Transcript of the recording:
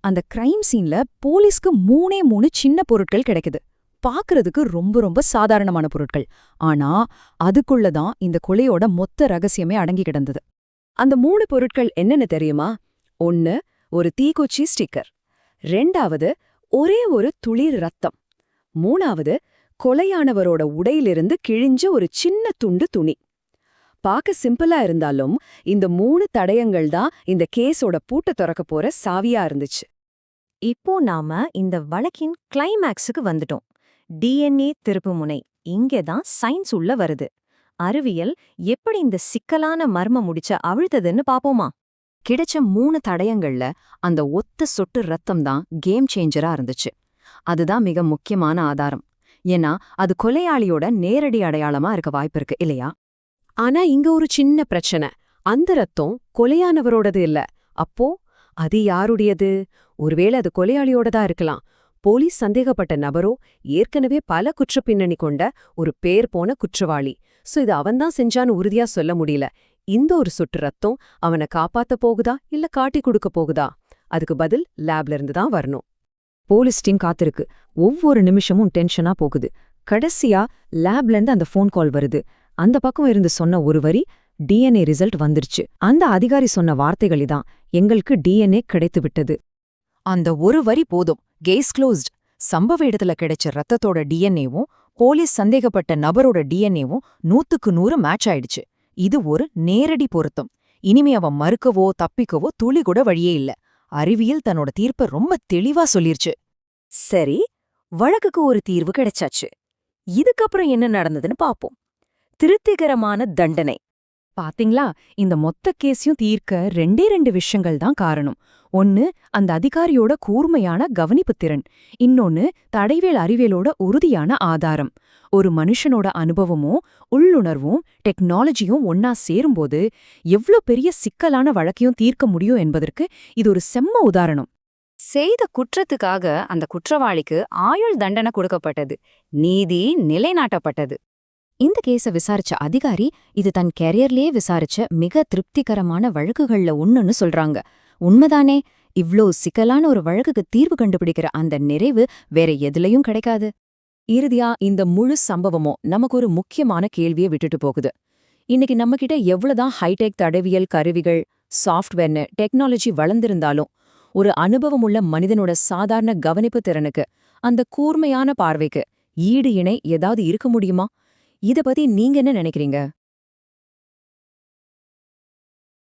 அந்த கிரைம் சீன்ல போலீஸ்க்கு மூணே சின்ன பொருட்கள் கிடைக்குது. பாக்குறதுக்கு ரொம்ப ரொம்ப சாதாரணமான பொருட்கள். ஆனா அதுக்குள்ளதான் இந்த கொலையோட மொத்த ரகசியமே அடங்கி கிடந்தது. அந்த 3 பொருட்கள் என்னன்னு தெரியுமா? 1 ஒரு தீக்குச்சி ஸ்டிக்கர், 2வது ஒரே ஒரு துளி ரத்தம், 3வது கொலையானவரோட உடையிலிருந்து கிழிஞ்ச ஒரு சின்ன துண்டு துணி. பாக்க சிம்பிளா இருந்தாலும் இந்த 3 தடயங்கள் தான் இந்த கேஸோட பூட்ட திறக்க போற சாவியா இருந்துச்சு. இப்போ நாம இந்த வழக்கின் கிளைமேக்ஸுக்கு வந்துட்டோம். டிஎன்ஏ திருப்புமுனை. இங்கதான் சயின்ஸ் உள்ள வருது. அறிவியல் எப்படி இந்த சிக்கலான மர்ம முடிச்ச அவிழ்த்ததுன்னு பாப்போமா? கிடைச்ச 3 தடயங்கள்ல அந்த ஒத்த சொட்டு ரத்தம் தான் கேம் சேஞ்சரா இருந்துச்சு. அதுதான் மிக முக்கியமான ஆதாரம். ஏன்னா அது கொலையாளியோட நேரடி அடையாளமா இருக்க வாய்ப்பிருக்கு இல்லையா? ஆனா இங்க ஒரு சின்ன பிரச்சனை. அந்த ரத்தம் கொலையானவரோடது இல்ல. அப்போ அது யாருடையது? ஒருவேளை அது கொலையாளியோடதா இருக்கலாம். போலீஸ் சந்தேகப்பட்ட நபரோ ஏற்கனவே பல குற்றப்பின்னணி கொண்ட ஒரு பேர் போன குற்றவாளி. சோ இது அவன்தான் செஞ்சான்னு உறுதியா சொல்ல முடியல. இந்த ஒரு சொட்டு ரத்தம் அவனை காப்பாத்த போகுதா இல்ல காட்டி கொடுக்க போகுதா? அதுக்கு பதில் லேப்ல இருந்து தான் வரணும். போலீஸ் டீம் காத்திருக்கு. ஒவ்வொரு நிமிஷமும் டென்ஷனா போகுது. கடைசியா லேப்ல இருந்து அந்த ஃபோன் கால் வருது. அந்த பக்கம் இருந்து சொன்ன ஒரு வரி, டிஎன்ஏ ரிசல்ட் வந்துருச்சு. அந்த அதிகாரி சொன்ன வார்த்தைகளிதான், எங்களுக்கு டிஎன்ஏ கிடைத்து விட்டது. அந்த ஒரு வரி போதும். Case closed. சம்பவ இடத்துல கிடைச்ச ரத்தத்தோட டிஎன்ஏவும் போலீஸ் சந்தேகப்பட்ட நபரோட டிஎன்ஏவும் 100க்கு 100 மேட்ச் ஆயிடுச்சு. இது ஒரு நேரடி பொருத்தம். இனிமே அவன் மறுக்கவோ தப்பிக்கவோ துளி கூட வழியே இல்ல. அறிவியல் தன்னோட தீர்ப்பை ரொம்ப தெளிவா சொல்லிருச்சு. சரி, வழக்குக்கு ஒரு தீர்வு கிடைச்சாச்சு. இதுக்கப்புறம் என்ன நடந்ததுன்னு பாப்போம். திருப்திகரமான தண்டனை. பாத்தீங்களா, இந்த மொத்த கேஸையும் தீர்க்க 2 விஷயங்கள் தான் காரணம். ஒன்னு அந்த அதிகாரியோட கூர்மையான கவனிப்புத் திறன், இன்னொன்னு தடயவியல் அறிவியலோட உறுதியான ஆதாரம். ஒரு மனுஷனோட அனுபவமும் உள்ளுணர்வும் டெக்னாலஜியும் ஒன்னா சேரும்போது எவ்ளோ பெரிய சிக்கலான வழக்கையும் தீர்க்க முடியும் என்பதற்கு இது ஒரு செம்ம உதாரணம். செய்த குற்றத்துக்காக அந்த குற்றவாளிக்கு ஆயுள் தண்டனை கொடுக்கப்பட்டது. நீதி நிலைநாட்டப்பட்டது. இந்த கேஸ விசாரிச்ச அதிகாரி இது தன் கெரியர்லயே விசாரிச்ச மிக திருப்திகரமான வழக்குகள்ல ஒண்ணுன்னு சொல்றாங்க. உண்மைதானே? இவ்ளோ சிக்கலான ஒரு வழக்குக்கு தீர்வு கண்டுபிடிக்கிற அந்த நிறைவு வேற எதுலயும் கிடைக்காது. இறுதியா இந்த முழு சம்பவமும் நமக்கு ஒரு முக்கியமான கேள்வியை விட்டுட்டு போகுது. இன்னைக்கு நம்மகிட்ட எவ்வளவுதான் ஹைடெக் தடவியல் கருவிகள், சாஃப்ட்வேர்னு டெக்னாலஜி வளர்ந்திருந்தாலும் ஒரு அனுபவமுள்ள மனிதனோட சாதாரண கவனிப்பு திறனுக்கு, அந்த கூர்மையான பார்வைக்கு ஈடு இணை ஏதாவது இருக்க முடியுமா? இத பத்தி நீங்க என்ன நினைக்கிறீங்க?